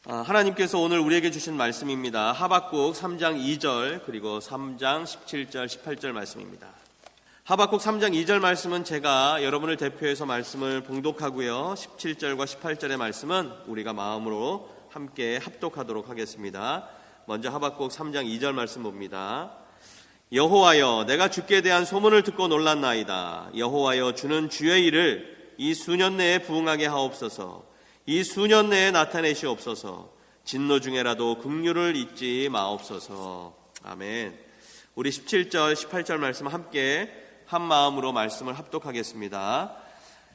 하나님께서 오늘 우리에게 주신 말씀입니다. 하박국 3장 2절 그리고 3장 17절 18절 말씀입니다. 하박국 3장 2절 말씀은 제가 여러분을 대표해서 말씀을 봉독하고요. 17절과 18절의 말씀은 우리가 마음으로 함께 합독하도록 하겠습니다. 먼저 하박국 3장 2절 말씀 봅니다. 여호와여, 내가 주께 대한 소문을 듣고 놀랐나이다. 여호와여, 주는 주의 일을 이 수년 내에 부응하게 하옵소서. 이 수년 내에 나타내시옵소서. 진노 중에라도 긍휼을 잊지 마옵소서. 아멘. 우리 17절 18절 말씀 함께 한 마음으로 말씀을 합독하겠습니다.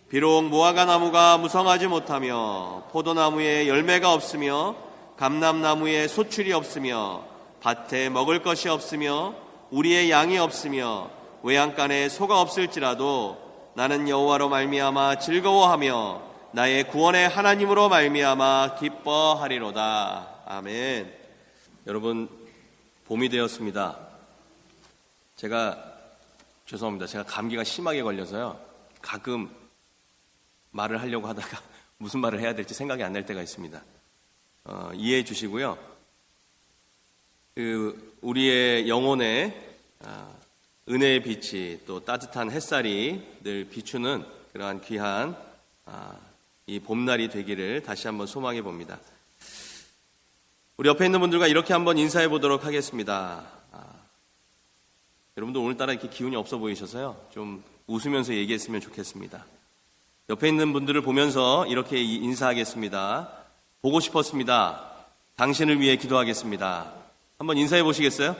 비록 무화과 나무가 무성하지 못하며 포도나무에 열매가 없으며 감람나무에 소출이 없으며 밭에 먹을 것이 없으며 우리의 양이 없으며 외양간에 소가 없을지라도 나는 여호와로 말미암아 즐거워하며 나의 구원의 하나님으로 말미암아 기뻐하리로다. 아멘. 여러분, 봄이 되었습니다. 죄송합니다. 제가 감기가 심하게 걸려서요. 가끔 말을 하려고 하다가 무슨 말을 해야 될지 생각이 안 날 때가 있습니다. 이해해 주시고요. 우리의 영혼에 은혜의 빛이 또 따뜻한 햇살이 늘 비추는 그러한 귀한 이 봄날이 되기를 다시 한번 소망해 봅니다. 우리 옆에 있는 분들과 이렇게 한번 인사해 보도록 하겠습니다. 여러분들 오늘따라 이렇게 기운이 없어 보이셔서요. 좀 웃으면서 얘기했으면 좋겠습니다. 옆에 있는 분들을 보면서 이렇게 인사하겠습니다. 보고 싶었습니다. 당신을 위해 기도하겠습니다. 한번 인사해 보시겠어요?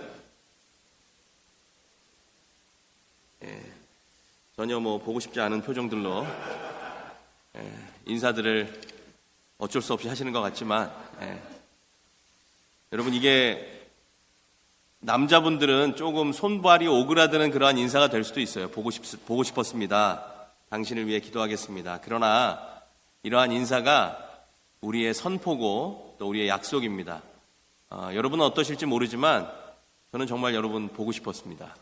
전혀 보고 싶지 않은 표정들로 인사들을 어쩔 수 없이 하시는 것 같지만, 여러분, 이게 남자분들은 조금 손발이 오그라드는 그러한 인사가 될 수도 있어요. 보고 싶었습니다. 당신을 위해 기도하겠습니다. 그러나 이러한 인사가 우리의 선포고 또 우리의 약속입니다. 여러분은 어떠실지 모르지만 저는 정말 여러분 보고 싶었습니다.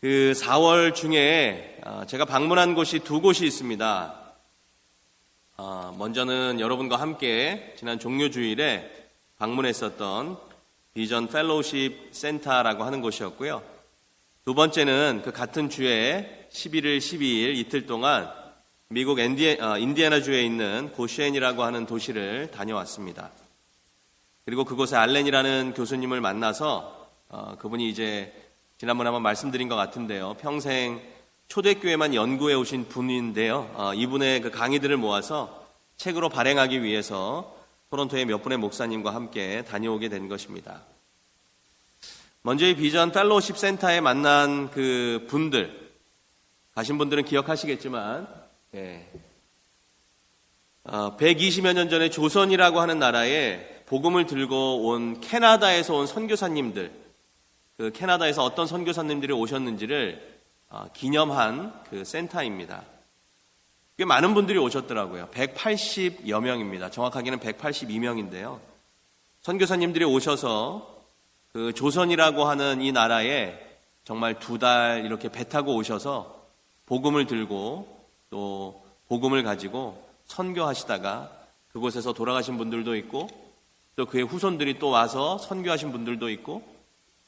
그 4월 중에 제가 방문한 곳이 두 곳이 있습니다. 먼저는 여러분과 함께 지난 종료주일에 방문했었던 비전 펠로우십 센터라고 하는 곳이었고요. 두 번째는 그 같은 주에 11일, 12일 이틀 동안 미국 인디애나주에 있는 고시엔이라고 하는 도시를 다녀왔습니다. 그리고 그곳에 알렌이라는 교수님을 만나서 그분이 이제 지난번에 한번 말씀드린 것 같은데요. 평생 초대교회만 연구해 오신 분인데요. 이분의 그 강의들을 모아서 책으로 발행하기 위해서 토론토의 몇 분의 목사님과 함께 다녀오게 된 것입니다. 먼저 이 비전 펠로우십 센터에 만난 그 분들, 가신 분들은 기억하시겠지만 120여 년 전에 조선이라고 하는 나라에 복음을 들고 온 캐나다에서 온 선교사님들, 그 캐나다에서 어떤 선교사님들이 오셨는지를 기념한 그 센터입니다. 꽤 많은 분들이 오셨더라고요. 180여 명입니다. 정확하게는 182명인데요. 선교사님들이 오셔서 그 조선이라고 하는 이 나라에 정말 2달 이렇게 배 타고 오셔서 복음을 들고 또 복음을 가지고 선교하시다가 그곳에서 돌아가신 분들도 있고 또 그의 후손들이 또 와서 선교하신 분들도 있고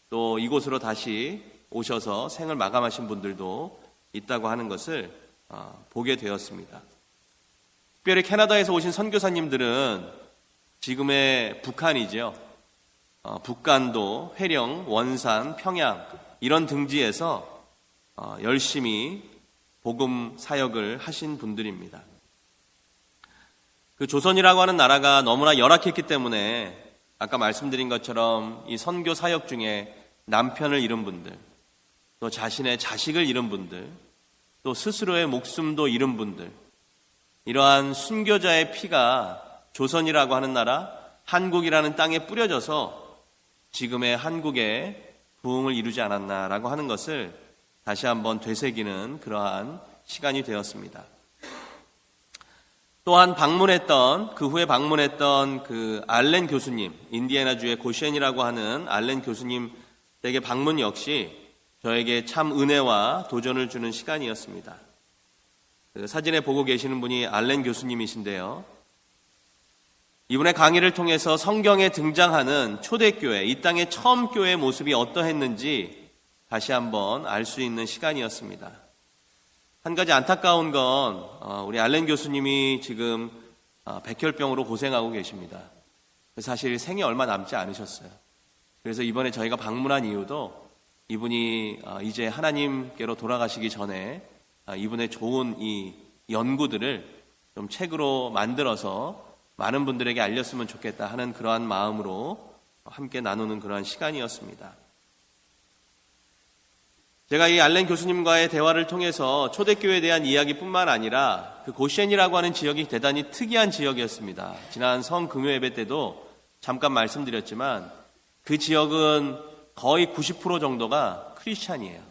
또 이곳으로 다시 오셔서 생을 마감하신 분들도 있다고 하는 것을 보게 되었습니다. 특별히 캐나다에서 오신 선교사님들은 지금의 북한이죠. 북간도, 회령, 원산, 평양 이런 등지에서 열심히 복음 사역을 하신 분들입니다. 그 조선이라고 하는 나라가 너무나 열악했기 때문에 아까 말씀드린 것처럼 이 선교 사역 중에 남편을 잃은 분들, 또 자신의 자식을 잃은 분들, 또 스스로의 목숨도 잃은 분들, 이러한 순교자의 피가 조선이라고 하는 나라, 한국이라는 땅에 뿌려져서 지금의 한국에 부흥을 이루지 않았나라고 하는 것을 다시 한번 되새기는 그러한 시간이 되었습니다. 또한 그 후에 방문했던 그 알렌 교수님, 인디애나주의 고시엔이라고 하는 알렌 교수님 댁의 방문 역시 저에게 참 은혜와 도전을 주는 시간이었습니다. 그 사진에 보고 계시는 분이 알렌 교수님이신데요. 이번에 강의를 통해서 성경에 등장하는 초대교회, 이 땅의 처음 교회의 모습이 어떠했는지 다시 한번 알 수 있는 시간이었습니다. 한 가지 안타까운 건 우리 알렌 교수님이 지금 백혈병으로 고생하고 계십니다. 사실 생이 얼마 남지 않으셨어요. 그래서 이번에 저희가 방문한 이유도 이분이 이제 하나님께로 돌아가시기 전에 이분의 좋은 이 연구들을 좀 책으로 만들어서 많은 분들에게 알렸으면 좋겠다 하는 그러한 마음으로 함께 나누는 그러한 시간이었습니다. 제가 이 알렌 교수님과의 대화를 통해서 초대교회에 대한 이야기뿐만 아니라 그 고시엔이라고 하는 지역이 대단히 특이한 지역이었습니다. 지난 성금요 예배 때도 잠깐 말씀드렸지만 그 지역은 거의 90% 정도가 크리스찬이에요.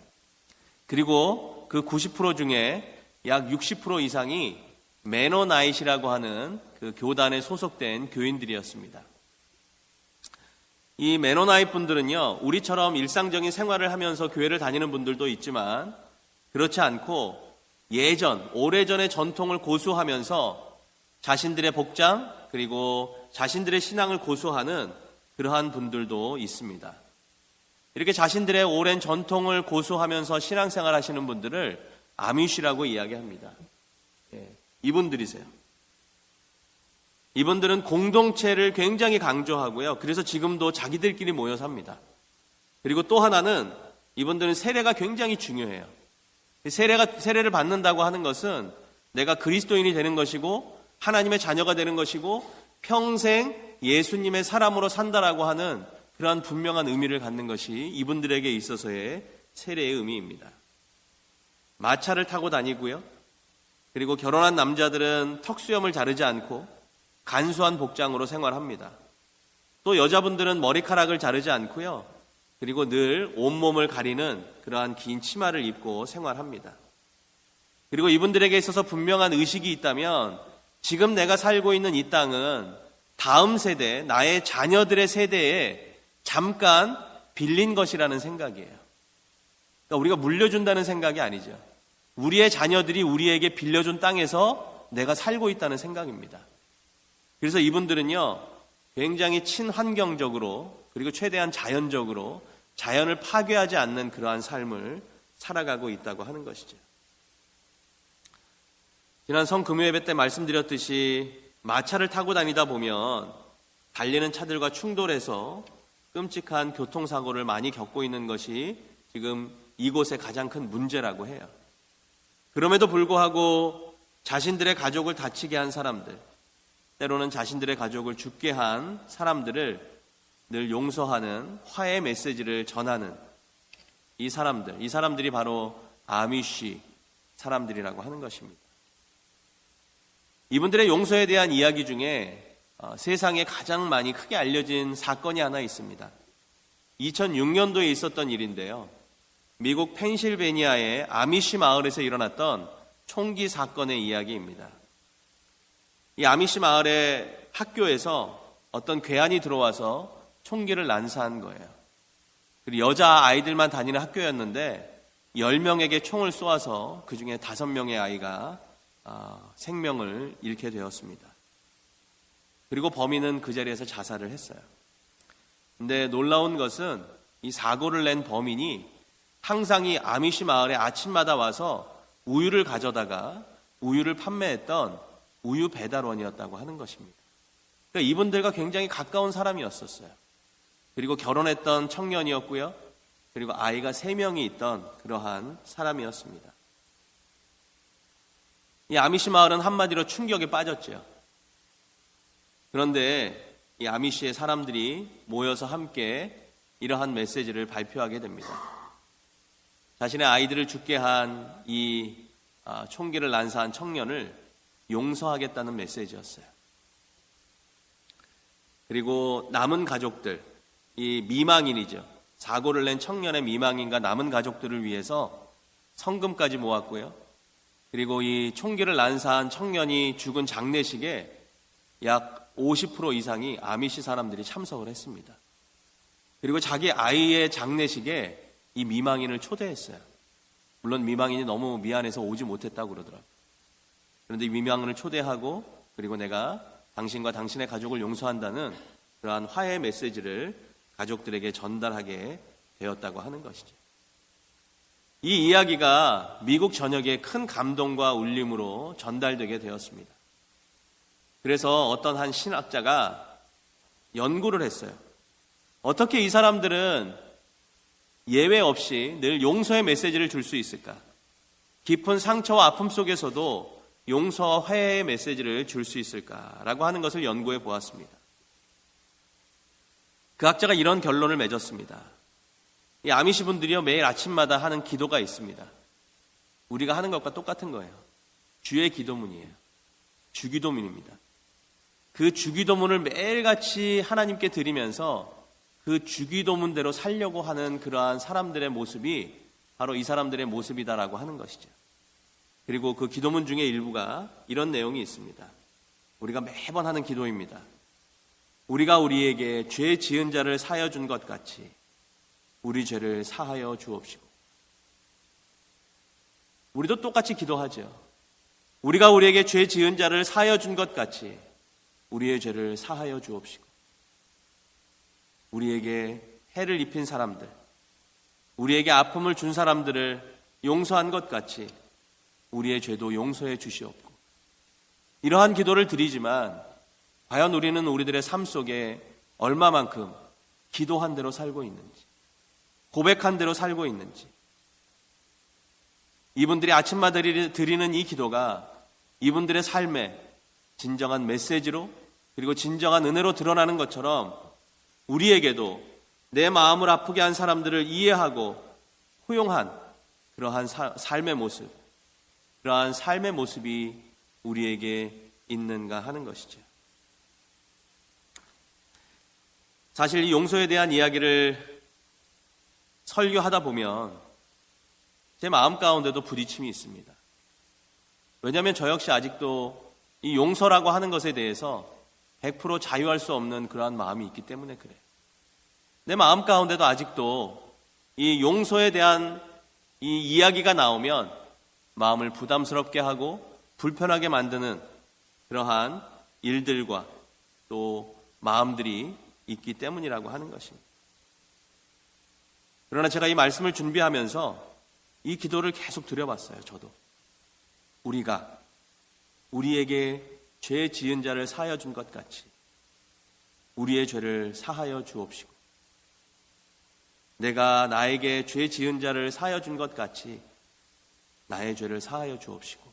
그리고 그 90% 중에 약 60% 이상이 메노나잇이라고 하는 그 교단에 소속된 교인들이었습니다. 이 메노나잇 분들은요, 우리처럼 일상적인 생활을 하면서 교회를 다니는 분들도 있지만 그렇지 않고 오래전의 전통을 고수하면서 자신들의 복장 그리고 자신들의 신앙을 고수하는 그러한 분들도 있습니다. 이렇게 자신들의 오랜 전통을 고수하면서 신앙생활 하시는 분들을 아미쉬라고 이야기합니다. 이분들이세요. 이분들은 공동체를 굉장히 강조하고요. 그래서 지금도 자기들끼리 모여 삽니다. 그리고 또 하나는 이분들은 세례가 굉장히 중요해요. 세례를 받는다고 하는 것은 내가 그리스도인이 되는 것이고 하나님의 자녀가 되는 것이고 평생 예수님의 사람으로 산다라고 하는 그러한 분명한 의미를 갖는 것이 이분들에게 있어서의 세례의 의미입니다. 마차를 타고 다니고요. 그리고 결혼한 남자들은 턱수염을 자르지 않고 간소한 복장으로 생활합니다. 또 여자분들은 머리카락을 자르지 않고요. 그리고 늘 온몸을 가리는 그러한 긴 치마를 입고 생활합니다. 그리고 이분들에게 있어서 분명한 의식이 있다면 지금 내가 살고 있는 이 땅은 다음 세대, 나의 자녀들의 세대에 잠깐 빌린 것이라는 생각이에요. 그러니까 우리가 물려준다는 생각이 아니죠. 우리의 자녀들이 우리에게 빌려준 땅에서 내가 살고 있다는 생각입니다. 그래서 이분들은요, 굉장히 친환경적으로 그리고 최대한 자연적으로 자연을 파괴하지 않는 그러한 삶을 살아가고 있다고 하는 것이죠. 지난 성금요예배 때 말씀드렸듯이 마차를 타고 다니다 보면 달리는 차들과 충돌해서 끔찍한 교통사고를 많이 겪고 있는 것이 지금 이곳의 가장 큰 문제라고 해요. 그럼에도 불구하고 자신들의 가족을 다치게 한 사람들, 때로는 자신들의 가족을 죽게 한 사람들을 늘 용서하는 화해의 메시지를 전하는 이 사람들이 바로 아미쉬 사람들이라고 하는 것입니다. 이분들의 용서에 대한 이야기 중에 세상에 가장 많이 크게 알려진 사건이 하나 있습니다. 2006년도에 있었던 일인데요. 미국 펜실베니아의 아미쉬 마을에서 일어났던 총기 사건의 이야기입니다. 이 아미쉬 마을의 학교에서 어떤 괴한이 들어와서 총기를 난사한 거예요. 그리고 여자 아이들만 다니는 학교였는데 10명에게 총을 쏘아서 그 중에 5명의 아이가 생명을 잃게 되었습니다. 그리고 범인은 그 자리에서 자살을 했어요. 근데 놀라운 것은 이 사고를 낸 범인이 항상 이 아미쉬 마을에 아침마다 와서 우유를 가져다가 우유를 판매했던 우유 배달원이었다고 하는 것입니다. 그러니까 이분들과 굉장히 가까운 사람이었었어요. 그리고 결혼했던 청년이었고요. 그리고 아이가 3명이 있던 그러한 사람이었습니다. 이 아미쉬 마을은 한마디로 충격에 빠졌죠. 그런데 이 아미쉬의 사람들이 모여서 함께 이러한 메시지를 발표하게 됩니다. 자신의 아이들을 죽게 한 이 총기를 난사한 청년을 용서하겠다는 메시지였어요. 그리고 남은 가족들, 이 미망인이죠. 사고를 낸 청년의 미망인과 남은 가족들을 위해서 성금까지 모았고요. 그리고 이 총기를 난사한 청년이 죽은 장례식에 약 50% 이상이 아미쉬 사람들이 참석을 했습니다. 그리고 자기 아이의 장례식에 이 미망인을 초대했어요. 물론 미망인이 너무 미안해서 오지 못했다고 그러더라고요. 그런데 이 미망인을 초대하고 그리고 내가 당신과 당신의 가족을 용서한다는 그러한 화해의 메시지를 가족들에게 전달하게 되었다고 하는 것이죠. 이 이야기가 미국 전역에 큰 감동과 울림으로 전달되게 되었습니다. 그래서 어떤 한 신학자가 연구를 했어요. 어떻게 이 사람들은 예외 없이 늘 용서의 메시지를 줄 수 있을까? 깊은 상처와 아픔 속에서도 용서와 화해의 메시지를 줄 수 있을까라고 하는 것을 연구해 보았습니다. 그 학자가 이런 결론을 맺었습니다. 이 아미시 분들이요, 매일 아침마다 하는 기도가 있습니다. 우리가 하는 것과 똑같은 거예요. 주의 기도문이에요. 주기도문입니다. 그 주기도문을 매일같이 하나님께 드리면서 그 주기도문대로 살려고 하는 그러한 사람들의 모습이 바로 이 사람들의 모습이다라고 하는 것이죠. 그리고 그 기도문 중에 일부가 이런 내용이 있습니다. 우리가 매번 하는 기도입니다. 우리가 우리에게 죄 지은 자를 사하여 준 것 같이 우리 죄를 사하여 주옵시고. 우리도 똑같이 기도하죠. 우리가 우리에게 죄 지은 자를 사하여 준 것 같이 우리의 죄를 사하여 주옵시고. 우리에게 해를 입힌 사람들, 우리에게 아픔을 준 사람들을 용서한 것 같이 우리의 죄도 용서해 주시옵고. 이러한 기도를 드리지만 과연 우리는 우리들의 삶 속에 얼마만큼 기도한 대로 살고 있는지, 고백한 대로 살고 있는지, 이분들이 아침마다 드리는 이 기도가 이분들의 삶에 진정한 메시지로 그리고 진정한 은혜로 드러나는 것처럼 우리에게도 내 마음을 아프게 한 사람들을 이해하고 포용한 그러한 삶의 모습, 그러한 삶의 모습이 우리에게 있는가 하는 것이죠. 사실 이 용서에 대한 이야기를 설교하다 보면 제 마음 가운데도 부딪힘이 있습니다. 왜냐하면 저 역시 아직도 이 용서라고 하는 것에 대해서 100% 자유할 수 없는 그러한 마음이 있기 때문에 그래요. 내 마음 가운데도 아직도 이 용서에 대한 이 이야기가 나오면 마음을 부담스럽게 하고 불편하게 만드는 그러한 일들과 또 마음들이 있기 때문이라고 하는 것입니다. 그러나 제가 이 말씀을 준비하면서 이 기도를 계속 드려봤어요. 저도. 우리가 우리에게 죄 지은 자를 사하여 준 것 같이 우리의 죄를 사하여 주옵시고, 내가 나에게 죄 지은 자를 사하여 준 것 같이 나의 죄를 사하여 주옵시고.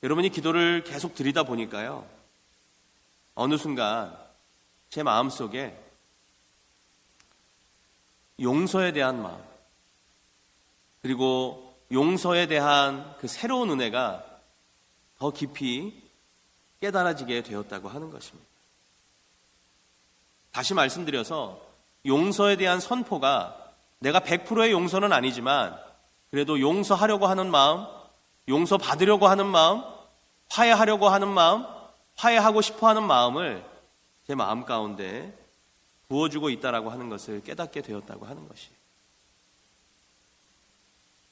여러분이 기도를 계속 드리다 보니까요, 어느 순간 제 마음속에 용서에 대한 마음, 그리고 용서에 대한 그 새로운 은혜가 더 깊이 깨달아지게 되었다고 하는 것입니다. 다시 말씀드려서 용서에 대한 선포가 내가 100%의 용서는 아니지만 그래도 용서하려고 하는 마음, 용서받으려고 하는 마음, 화해하려고 하는 마음, 화해하고 싶어하는 마음을 제 마음 가운데 부어주고 있다라고 하는 것을 깨닫게 되었다고 하는 것이에요.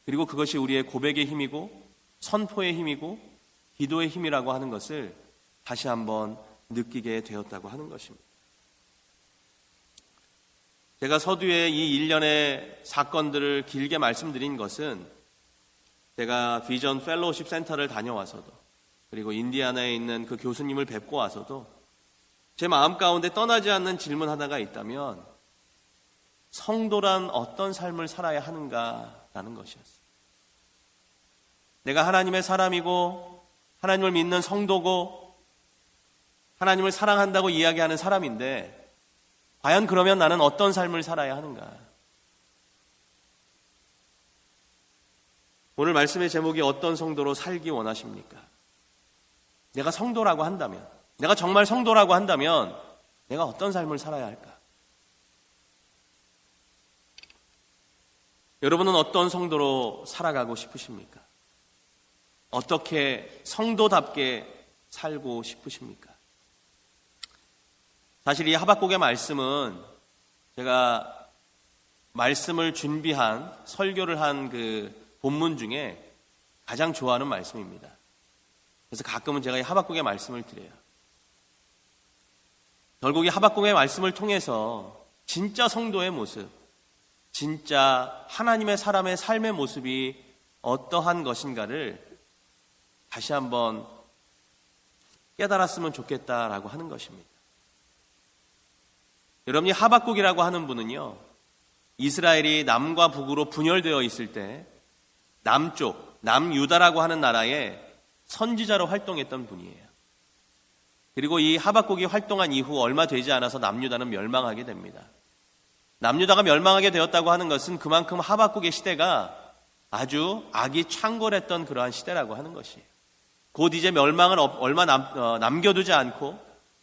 그리고 그것이 우리의 고백의 힘이고 선포의 힘이고 기도의 힘이라고 하는 것을 다시 한번 느끼게 되었다고 하는 것입니다. 제가 서두에 이 일련의 사건들을 길게 말씀드린 것은 제가 비전 펠로우십 센터를 다녀와서도 그리고 인디아나에 있는 그 교수님을 뵙고 와서도 제 마음 가운데 떠나지 않는 질문 하나가 있다면 성도란 어떤 삶을 살아야 하는가라는 것이었어요. 내가 하나님의 사람이고 하나님을 믿는 성도고 하나님을 사랑한다고 이야기하는 사람인데 과연 그러면 나는 어떤 삶을 살아야 하는가? 오늘 말씀의 제목이 어떤 성도로 살기 원하십니까? 내가 성도라고 한다면, 내가 정말 성도라고 한다면 내가 어떤 삶을 살아야 할까? 여러분은 어떤 성도로 살아가고 싶으십니까? 어떻게 성도답게 살고 싶으십니까? 사실 이 하박국의 말씀은 제가 말씀을 준비한 설교를 한 그 본문 중에 가장 좋아하는 말씀입니다. 그래서 가끔은 제가 이 하박국의 말씀을 드려요. 결국 이 하박국의 말씀을 통해서 진짜 성도의 모습, 진짜 하나님의 사람의 삶의 모습이 어떠한 것인가를 다시 한번 깨달았으면 좋겠다라고 하는 것입니다. 여러분이 하박국이라고 하는 분은요, 이스라엘이 남과 북으로 분열되어 있을 때 남쪽, 남유다라고 하는 나라에 선지자로 활동했던 분이에요. 그리고 이 하박국이 활동한 이후 얼마 되지 않아서 남유다는 멸망하게 됩니다. 남유다가 멸망하게 되었다고 하는 것은 그만큼 하박국의 시대가 아주 악이 창궐했던 그러한 시대라고 하는 것이에요. 곧 이제 멸망을 얼마 남겨두지 않고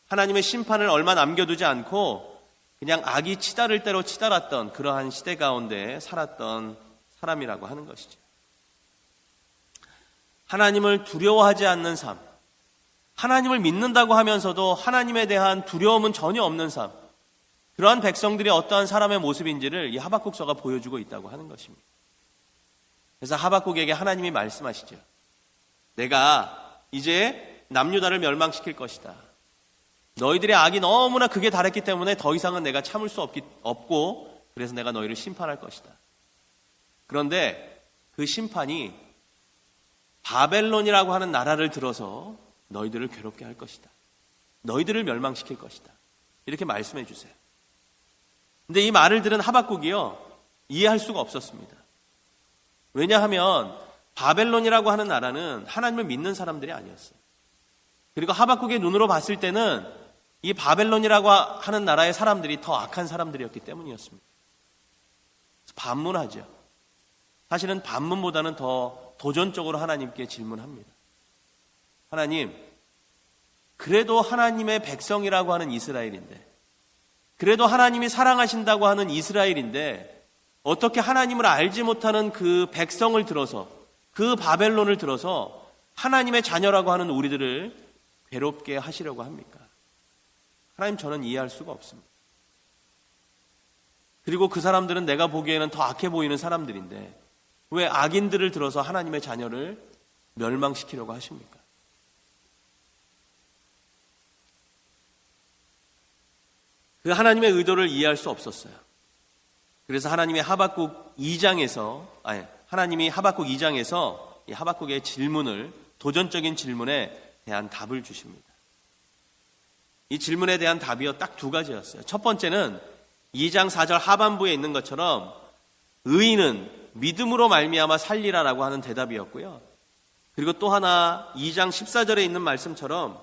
하나님의 심판을 얼마 남겨두지 않고 그냥 악이 치달을 대로 치달았던 그러한 시대 가운데 살았던 사람이라고 하는 것이죠. 하나님을 두려워하지 않는 삶, 하나님을 믿는다고 하면서도 하나님에 대한 두려움은 전혀 없는 삶, 그러한 백성들이 어떠한 사람의 모습인지를 이 하박국서가 보여주고 있다고 하는 것입니다. 그래서 하박국에게 하나님이 말씀하시죠. 내가 이제 남유다를 멸망시킬 것이다. 너희들의 악이 너무나 극에 달했기 때문에 더 이상은 내가 참을 수 없고 그래서 내가 너희를 심판할 것이다. 그런데 그 심판이 바벨론이라고 하는 나라를 들어서 너희들을 괴롭게 할 것이다. 너희들을 멸망시킬 것이다. 이렇게 말씀해 주세요. 근데 이 말을 들은 하박국이요, 이해할 수가 없었습니다. 왜냐하면 바벨론이라고 하는 나라는 하나님을 믿는 사람들이 아니었어요. 그리고 하박국의 눈으로 봤을 때는 이 바벨론이라고 하는 나라의 사람들이 더 악한 사람들이었기 때문이었습니다. 반문하죠. 사실은 반문보다는 더 도전적으로 하나님께 질문합니다. 하나님, 그래도 하나님의 백성이라고 하는 이스라엘인데, 그래도 하나님이 사랑하신다고 하는 이스라엘인데 어떻게 하나님을 알지 못하는 그 백성을 들어서, 그 바벨론을 들어서 하나님의 자녀라고 하는 우리들을 괴롭게 하시려고 합니까? 하나님, 저는 이해할 수가 없습니다. 그리고 그 사람들은 내가 보기에는 더 악해 보이는 사람들인데 왜 악인들을 들어서 하나님의 자녀를 멸망시키려고 하십니까? 그 하나님의 의도를 이해할 수 없었어요. 그래서 하나님이 하박국 2장에서 이 하박국의 질문을, 도전적인 질문에 대한 답을 주십니다. 이 질문에 대한 답이요, 딱 두 가지였어요. 첫 번째는 2장 4절 하반부에 있는 것처럼 의인은 믿음으로 말미암아 살리라라고 하는 대답이었고요. 그리고 또 하나 2장 14절에 있는 말씀처럼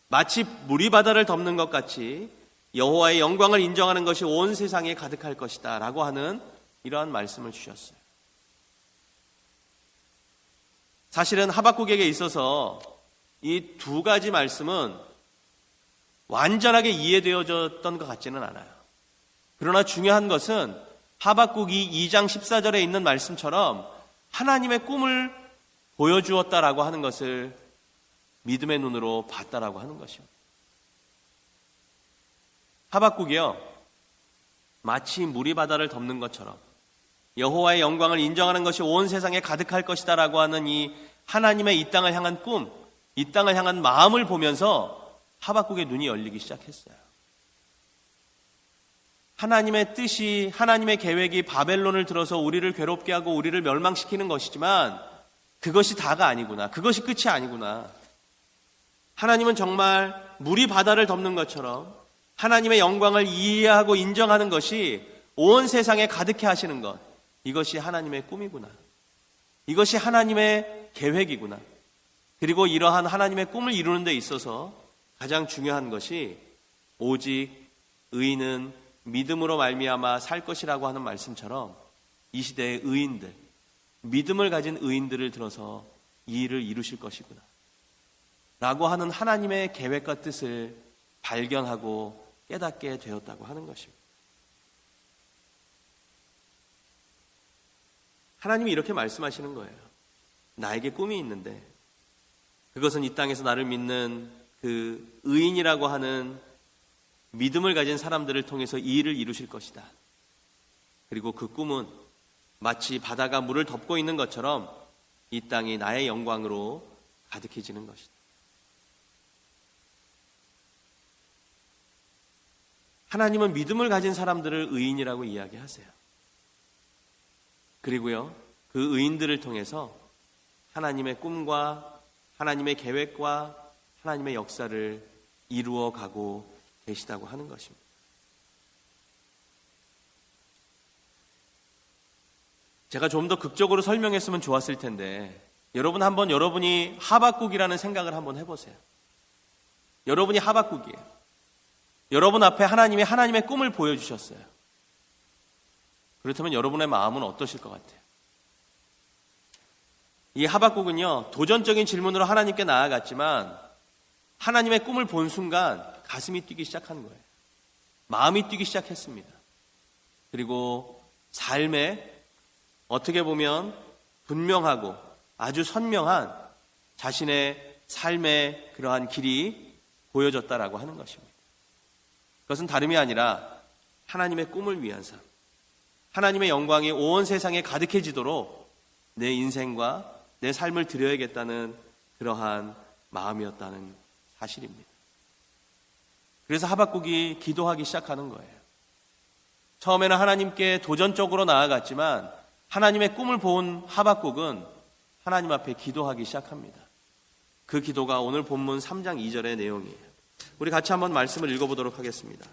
마치 물이 바다를 덮는 것 같이 여호와의 영광을 인정하는 것이 온 세상에 가득할 것이다 라고 하는 이러한 말씀을 주셨어요. 사실은 하박국에게 있어서 이 두 가지 말씀은 완전하게 이해되어졌던 것 같지는 않아요. 그러나 중요한 것은 하박국이 2장 14절에 있는 말씀처럼 하나님의 꿈을 보여주었다라고 하는 것을 믿음의 눈으로 봤다라고 하는 것입니다. 하박국이요, 마치 물이 바다를 덮는 것처럼 여호와의 영광을 인정하는 것이 온 세상에 가득할 것이다라고 하는 이 하나님의 이 땅을 향한 꿈, 이 땅을 향한 마음을 보면서 하박국의 눈이 열리기 시작했어요. 하나님의 뜻이, 하나님의 계획이 바벨론을 들어서 우리를 괴롭게 하고 우리를 멸망시키는 것이지만 그것이 다가 아니구나. 그것이 끝이 아니구나. 하나님은 정말 물이 바다를 덮는 것처럼 하나님의 영광을 이해하고 인정하는 것이 온 세상에 가득해 하시는 것, 이것이 하나님의 꿈이구나. 이것이 하나님의 계획이구나. 그리고 이러한 하나님의 꿈을 이루는 데 있어서 가장 중요한 것이 오직 의인은 믿음으로 말미암아 살 것이라고 하는 말씀처럼 이 시대의 의인들, 믿음을 가진 의인들을 들어서 이 일을 이루실 것이구나 라고 하는 하나님의 계획과 뜻을 발견하고 깨닫게 되었다고 하는 것입니다. 하나님이 이렇게 말씀하시는 거예요. 나에게 꿈이 있는데 그것은 이 땅에서 나를 믿는 그 의인이라고 하는 믿음을 가진 사람들을 통해서 이 일을 이루실 것이다. 그리고 그 꿈은 마치 바다가 물을 덮고 있는 것처럼 이 땅이 나의 영광으로 가득해지는 것이다. 하나님은 믿음을 가진 사람들을 의인이라고 이야기하세요. 그리고요, 그 의인들을 통해서 하나님의 꿈과 하나님의 계획과 하나님의 역사를 이루어 가고 계시다고 하는 것입니다. 제가 좀 더 극적으로 설명했으면 좋았을 텐데, 여러분이 하박국이라는 생각을 한번 해보세요. 여러분이 하박국이에요. 여러분 앞에 하나님이 하나님의 꿈을 보여주셨어요. 그렇다면 여러분의 마음은 어떠실 것 같아요? 이 하박국은요, 도전적인 질문으로 하나님께 나아갔지만 하나님의 꿈을 본 순간 가슴이 뛰기 시작하는 거예요. 마음이 뛰기 시작했습니다. 그리고 삶에 어떻게 보면 분명하고 아주 선명한 자신의 삶의 그러한 길이 보여졌다라고 하는 것입니다. 그것은 다름이 아니라 하나님의 꿈을 위한 삶, 하나님의 영광이 온 세상에 가득해지도록 내 인생과 내 삶을 드려야겠다는 그러한 마음이었다는 사실입니다. 그래서 하박국이 기도하기 시작하는 거예요. 처음에는 하나님께 도전적으로 나아갔지만 하나님의 꿈을 본 하박국은 하나님 앞에 기도하기 시작합니다. 그 기도가 오늘 본문 3장 2절의 내용이에요. 우리 같이 한번 말씀을 읽어보도록 하겠습니다.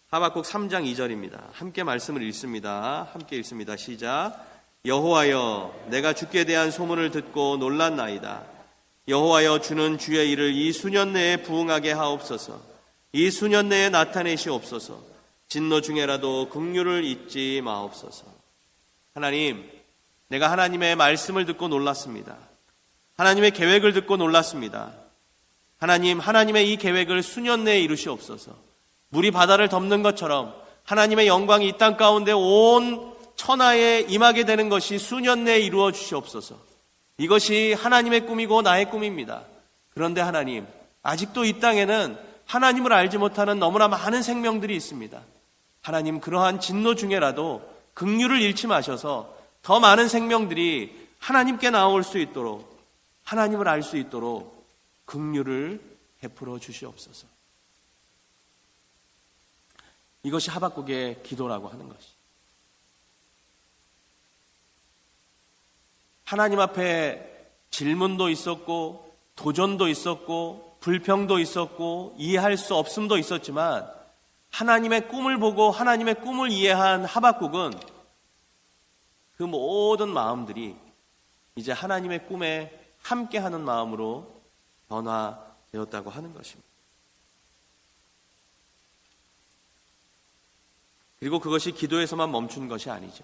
하박국 3장 2절입니다. 함께 말씀을 읽습니다. 함께 읽습니다. 시작. 여호와여, 내가 주께 대한 소문을 듣고 놀랐나이다. 여호와여, 주는 주의 일을 이 수년 내에 부응하게 하옵소서. 이 수년 내에 나타내시옵소서. 진노 중에라도 긍휼을 잊지 마옵소서. 하나님, 내가 하나님의 말씀을 듣고 놀랐습니다. 하나님의 계획을 듣고 놀랐습니다. 하나님, 하나님의 이 계획을 수년 내에 이루시옵소서. 물이 바다를 덮는 것처럼 하나님의 영광이 이 땅 가운데 온 천하에 임하게 되는 것이 수년 내에 이루어 주시옵소서. 이것이 하나님의 꿈이고 나의 꿈입니다. 그런데 하나님, 아직도 이 땅에는 하나님을 알지 못하는 너무나 많은 생명들이 있습니다. 하나님, 그러한 진노 중에라도 긍휼을 잃지 마셔서 더 많은 생명들이 하나님께 나올 수 있도록, 하나님을 알 수 있도록 긍휼을 베풀어 주시옵소서. 이것이 하박국의 기도라고 하는 것이. 하나님 앞에 질문도 있었고 도전도 있었고 불평도 있었고 이해할 수 없음도 있었지만 하나님의 꿈을 보고 하나님의 꿈을 이해한 하박국은 그 모든 마음들이 이제 하나님의 꿈에 함께하는 마음으로 변화되었다고 하는 것입니다. 그리고 그것이 기도에서만 멈춘 것이 아니죠.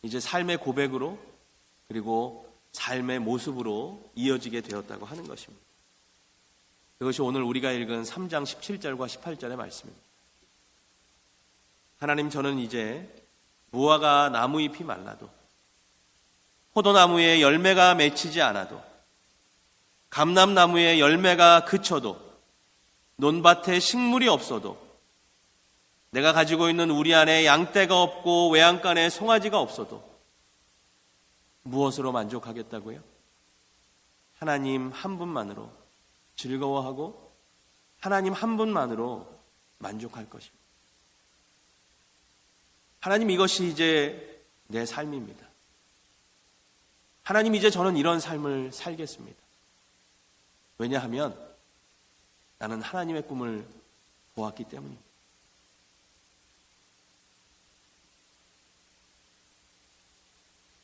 이제 삶의 고백으로 그리고 삶의 모습으로 이어지게 되었다고 하는 것입니다. 그것이 오늘 우리가 읽은 3장 17절과 18절의 말씀입니다. 하나님, 저는 이제 무화과 나무잎이 말라도 포도나무에 열매가 맺히지 않아도 감람나무에 열매가 그쳐도 논밭에 식물이 없어도 내가 가지고 있는 우리 안에 양떼가 없고 외양간에 송아지가 없어도 무엇으로 만족하겠다고요? 하나님 한 분만으로 즐거워하고 하나님 한 분만으로 만족할 것입니다. 하나님, 이것이 이제 내 삶입니다. 하나님, 이제 저는 이런 삶을 살겠습니다. 왜냐하면 나는 하나님의 꿈을 보았기 때문입니다.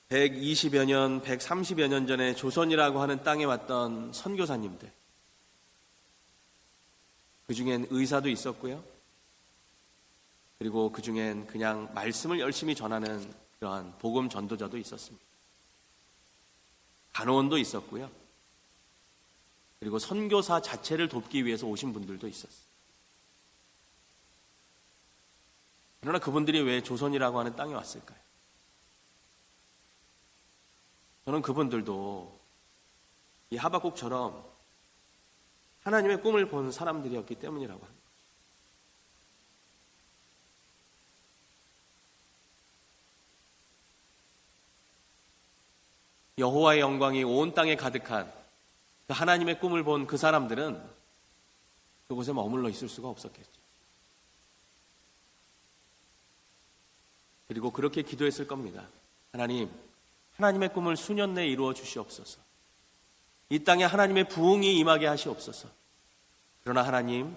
(120여 년) (130여 년) 전에 조선이라고 하는 땅에 왔던 선교사님들, 그 중엔 의사도 있었고요, 그리고 그 중엔 그냥 말씀을 열심히 전하는 그러한 복음 전도자도 있었습니다. 간호원도 있었고요, 그리고 선교사 자체를 돕기 위해서 오신 분들도 있었어요. 그러나 그분들이 왜 조선이라고 하는 땅에 왔을까요? 저는 그분들도 이 하박국처럼 하나님의 꿈을 본 사람들이었기 때문이라고 합니다. 여호와의 영광이 온 땅에 가득한 그 하나님의 꿈을 본 그 사람들은 그곳에 머물러 있을 수가 없었겠죠. 그리고 그렇게 기도했을 겁니다. 하나님, 하나님의 꿈을 수년 내에 이루어 주시옵소서. 이 땅에 하나님의 부흥이 임하게 하시옵소서. 그러나 하나님,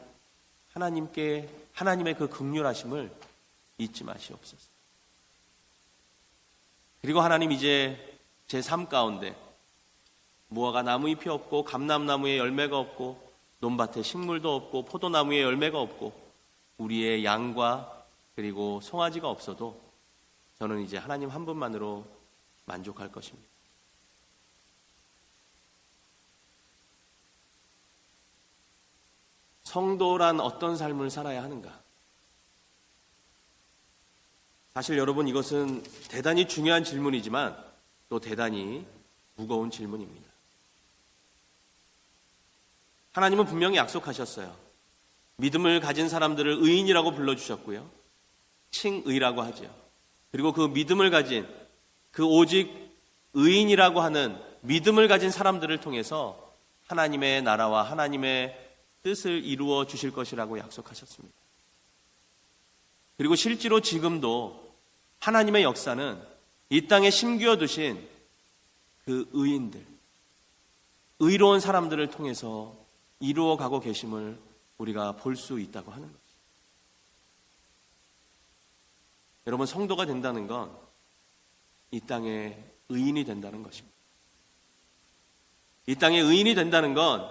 하나님의 그 긍휼하심을 잊지 마시옵소서. 그리고 하나님, 이제 제 삶 가운데 무화과 나무 잎이 없고 감람나무에 열매가 없고 논밭에 식물도 없고 포도나무에 열매가 없고 우리의 양과 그리고 송아지가 없어도 저는 이제 하나님 한 분만으로 만족할 것입니다. 성도란 어떤 삶을 살아야 하는가? 사실 여러분, 이것은 대단히 중요한 질문이지만 또 대단히 무거운 질문입니다. 하나님은 분명히 약속하셨어요. 믿음을 가진 사람들을 의인이라고 불러주셨고요. 칭의라고 하죠. 그리고 그 믿음을 가진, 그 오직 의인이라고 하는 믿음을 가진 사람들을 통해서 하나님의 나라와 하나님의 뜻을 이루어 주실 것이라고 약속하셨습니다. 그리고 실제로 지금도 하나님의 역사는 이 땅에 심기어 두신 그 의인들, 의로운 사람들을 통해서 이루어가고 계심을 우리가 볼 수 있다고 하는 것입니다. 여러분, 성도가 된다는 건 이 땅에 의인이 된다는 것입니다. 이 땅에 의인이 된다는 건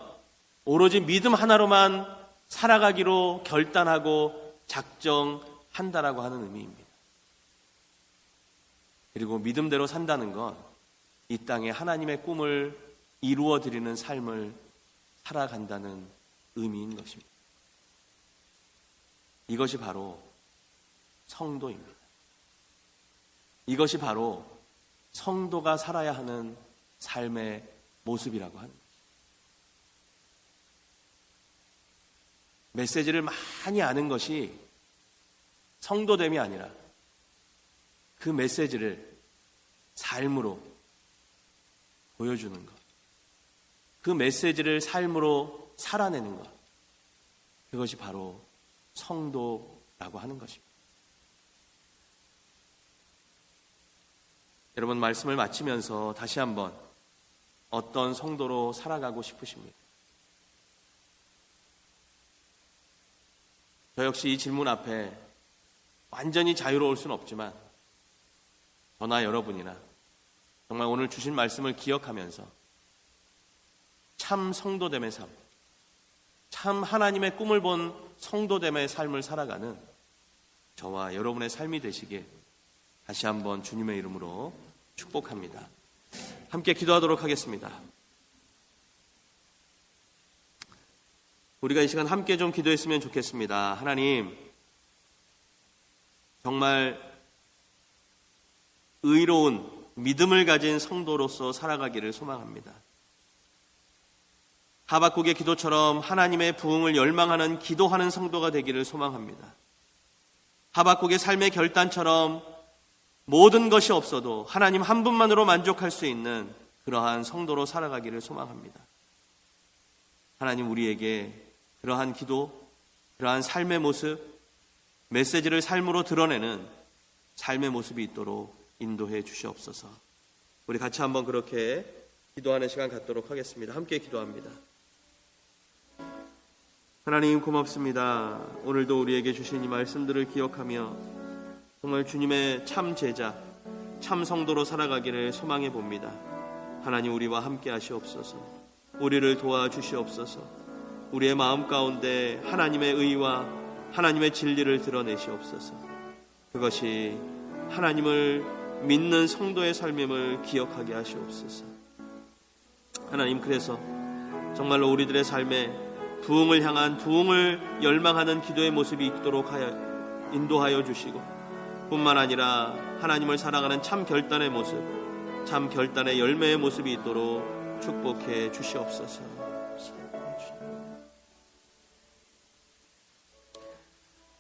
오로지 믿음 하나로만 살아가기로 결단하고 작정한다라고 하는 의미입니다. 그리고 믿음대로 산다는 건 이 땅에 하나님의 꿈을 이루어 드리는 삶을 살아간다는 의미인 것입니다. 이것이 바로 성도입니다. 이것이 바로 성도가 살아야 하는 삶의 모습이라고 하는 것입니다. 메시지를 많이 아는 것이 성도됨이 아니라 그 메시지를 삶으로 보여주는 것, 그 메시지를 삶으로 살아내는 것, 그것이 바로 성도라고 하는 것입니다. 여러분, 말씀을 마치면서 다시 한번 어떤 성도로 살아가고 싶으십니까? 저 역시 이 질문 앞에 완전히 자유로울 수는 없지만 저나 여러분이나 정말 오늘 주신 말씀을 기억하면서 참 성도됨의 삶, 참 하나님의 꿈을 본 성도됨의 삶을 살아가는 저와 여러분의 삶이 되시길 다시 한번 주님의 이름으로 축복합니다. 함께 기도하도록 하겠습니다. 우리가 이 시간 함께 좀 기도했으면 좋겠습니다. 하나님, 정말 의로운 믿음을 가진 성도로서 살아가기를 소망합니다. 하박국의 기도처럼 하나님의 부흥을 열망하는 기도하는 성도가 되기를 소망합니다. 하박국의 삶의 결단처럼 모든 것이 없어도 하나님 한 분만으로 만족할 수 있는 그러한 성도로 살아가기를 소망합니다. 하나님, 우리에게 그러한 기도, 그러한 삶의 모습, 메시지를 삶으로 드러내는 삶의 모습이 있도록 인도해 주시옵소서. 우리 같이 한번 그렇게 기도하는 시간 갖도록 하겠습니다. 함께 기도합니다. 하나님, 고맙습니다. 오늘도 우리에게 주신 이 말씀들을 기억하며 정말 주님의 참 제자, 참 성도로 살아가기를 소망해 봅니다. 하나님, 우리와 함께 하시옵소서. 우리를 도와주시옵소서. 우리의 마음 가운데 하나님의 의와 하나님의 진리를 드러내시옵소서. 그것이 하나님을 믿는 성도의 삶임을 기억하게 하시옵소서. 하나님, 그래서 정말로 우리들의 삶에 부흥을 향한, 부흥을 열망하는 기도의 모습이 있도록 인도하여 주시고, 뿐만 아니라 하나님을 사랑하는 참 결단의 모습, 참 결단의 열매의 모습이 있도록 축복해 주시옵소서.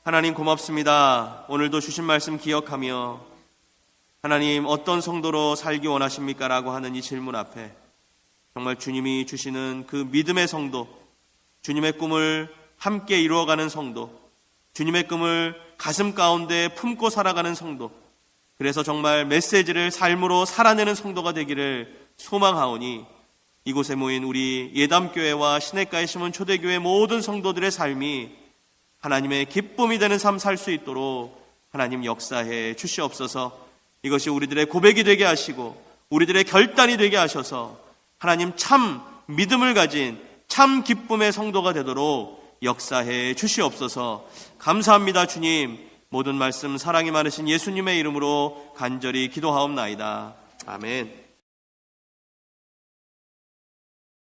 하나님, 고맙습니다. 오늘도 주신 말씀 기억하며 하나님, 어떤 성도로 살기 원하십니까? 라고 하는 이 질문 앞에 정말 주님이 주시는 그 믿음의 성도, 주님의 꿈을 함께 이루어가는 성도, 주님의 꿈을 가슴 가운데 품고 살아가는 성도, 그래서 정말 메시지를 삶으로 살아내는 성도가 되기를 소망하오니 이곳에 모인 우리 예담교회와 시냇가에 심은 초대교회 모든 성도들의 삶이 하나님의 기쁨이 되는 삶 살 수 있도록 하나님 역사해 주시옵소서. 이것이 우리들의 고백이 되게 하시고 우리들의 결단이 되게 하셔서 하나님 참 믿음을 가진 참 기쁨의 성도가 되도록 역사해 주시옵소서. 감사합니다. 주님, 모든 말씀 사랑이 많으신 예수님의 이름으로 간절히 기도하옵나이다. 아멘.